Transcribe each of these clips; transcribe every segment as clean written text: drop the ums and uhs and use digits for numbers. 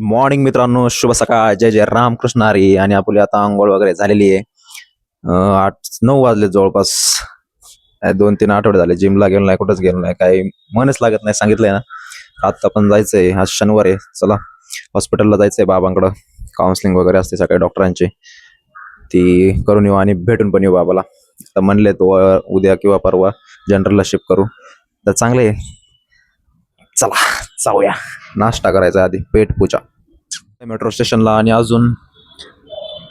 Morning मित्रांनो, शुभ सकाळ. जय जय रामकृष्ण हरी. आणि आपली आता आंघोळ वगैरे झालेली आहे. 8-9 वाजले जवळपास. 2-3 आठवडे झाले जिमला गेलो नाही, कुठंच गेलो नाही, काही मनच लागत नाही. सांगितलंय ना, आता पण जायचंय. आज शनिवार आहे, चला हॉस्पिटलला जायचंय बाबांकडं. काउन्सिलिंग वगैरे असते सकाळी डॉक्टरांची, ती करून येऊ आणि भेटून पण येऊ बाबाला. तर म्हणले तो उद्या किंवा परवा जनरलला शिफ्ट करू, तर चांगले. चला जाऊया. नाश्ता करायचा आधी, पेट पूजा. मेट्रो स्टेशनला आणि अजून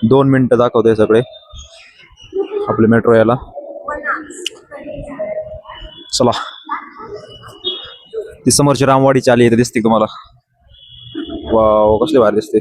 2 मिनिटं दाखवते सगळे आपले मेट्रो यायला. चला, ती समोरची रामवाडीची आली इथे दिसते तुम्हाला. वाव, कसली भारी दिसते.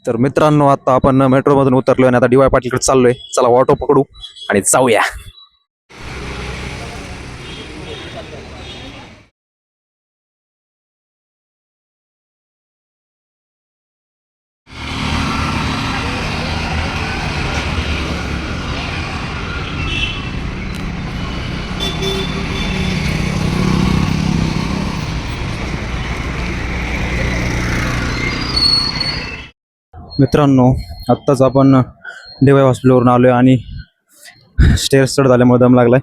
तर मित्रांनो, आता आपण मेट्रो मधून उतरलोय आणि आता डी वाय पाटीलकडे चाललोय. चला ऑटो पकडू आणि जाऊया. मित्रांनो, आत्ताच आपण DY हॉस्पिटलवरून आलोय आणि स्टेअर्स चढ झाल्यामुळे दम लागलाय.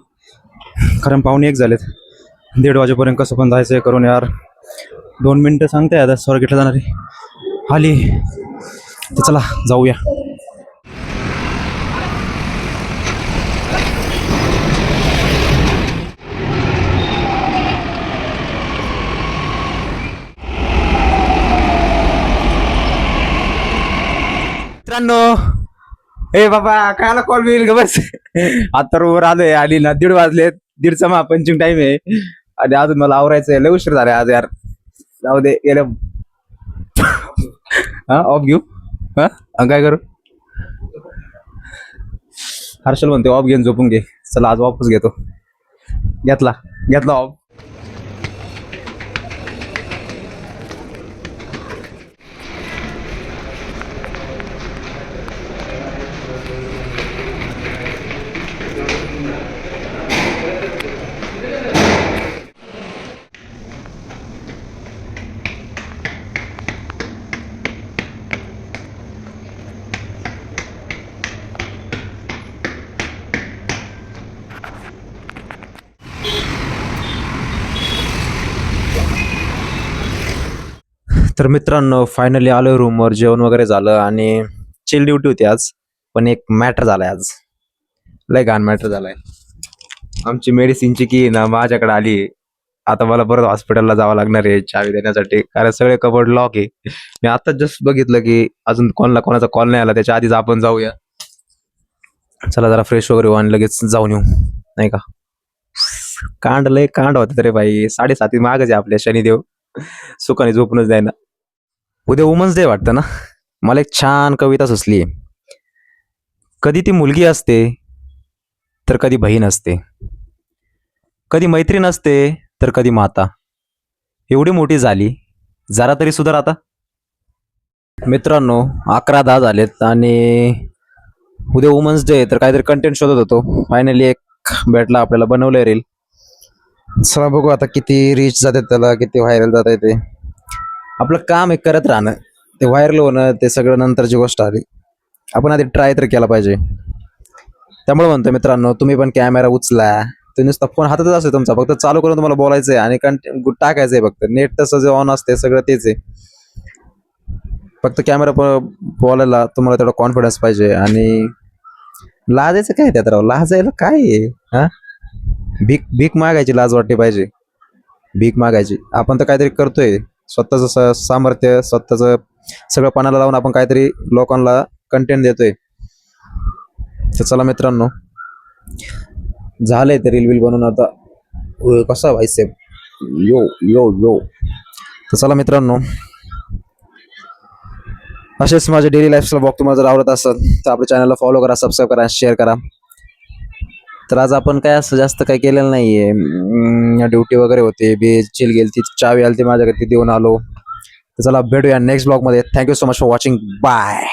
कारण 1:45 झालेत. 1:30 वाजेपर्यंत कसं पण जायचं करून यार. 2 मिनिटं सांगते आता स्वारगेटला जाणारी आली, तर चला जाऊया. मित्रांनो, ए बाबा, कायला कॉल मिळेल ग बस. आता रोवर आलोय आणि ना 1:30 वाजले. 1:30चा पंचिंग टाइम आहे आणि अजून मला आवरायचंय. लय उशीर झालाय आज यार. जाऊ दे, गेलं. हा, ऑफ घेऊ. हा, काय करू. हर्षल म्हणते ऑफ घेऊन झोपून घे. चला आज ऑफच घेतो. घेतला घेतला ऑफ. तर मित्रांनो, फायनली आलोय रूमवर. जेवण वगैरे झालं आणि चिल ड्युटी होती आज. पण एक मॅटर झालाय आज, लय घाण मॅटर झालाय. आमची मेडिसिनची की ना माझ्याकडे आली. आता मला परत हॉस्पिटलला जावं लागणार आहे चावी देण्यासाठी, कारण सगळे कबोर्ड लॉक आहे. मी आता जस्ट बघितलं की अजून कोणाचा कॉल नाही आला. त्याच्या आधीच आपण जाऊया. चला जरा फ्रेश वगैरे होऊ आणि लगेच जाऊन येऊ, नाही का. लय कांड होते तरी बाई. 7:30 मागच आहे आपल्या शनिदेव. सुखाने झोपूनच द्याय ना. उद्या वुमन्स डे वाटतं ना. मला एक छान कविता सुचली. कधी ती मुलगी असते तर कधी बहीण असते, कधी मैत्रीण असते तर कधी माता. एवढी मोठी झाली, जरा तरी सुधार आता. मित्रांनो, 11:10 झालेत आणि उद्या वुमन्स डे, तर काहीतरी कंटेंट शोधत होतो. फायनली एक भेटला आपल्याला, बनवलंय रील. चला बघू आता किती रीच जातात त्याला, किती व्हायरल जात आहे ते. आपलं काम आहे करत राहणं. ते व्हायरल होणं ते सगळं नंतरची गोष्ट आली. आपण आधी ट्राय तर केला पाहिजे. त्यामुळे म्हणतो मित्रांनो, तुम्ही पण कॅमेरा उचला. तो नुसता फोन हातातच असतो तुमचा, फक्त चालू करून तुम्हाला बोलायचंय आणि कंटेंट टाकायचंय. फक्त नेट तसं जे ऑन असते सगळं तेच आहे. फक्त कॅमेरा बोलायला तुम्हाला तेवढा कॉन्फिडन्स पाहिजे. आणि लाजायचं काय त्यात राव, लाजायला काय आहे. हा, भीक मागायची लाज वाटली पाहिजे. भीक मागायची. आपण तर काहीतरी करतोय, स्वतःचं सामर्थ्य, स्वतःचं सगळं पणाला लावून आपण काहीतरी लोकांना कंटेंट देतोय. तर चला मित्रांनो, झालंय ते रील बनवून. आता कसा भाई साहेब यो यो यो. तर चला मित्रांनो, असेच माझे डेली लाईफस्टाईल ब्लॉग तुम्हाला जर आवडत असेल तर आपल्या चॅनलला फॉलो करा, सबस्क्राईब करा, शेअर करा. तर आज आपण काय असं जास्त काही केलेलं नाहीये. ड्युटी वगैरे होते, चिल गेली ती, चावी आली ती माझ्याकडे, ती देऊन आलो. तर चला भेटूया नेक्स्ट ब्लॉग मध्ये. Thank you so much for watching. Bye.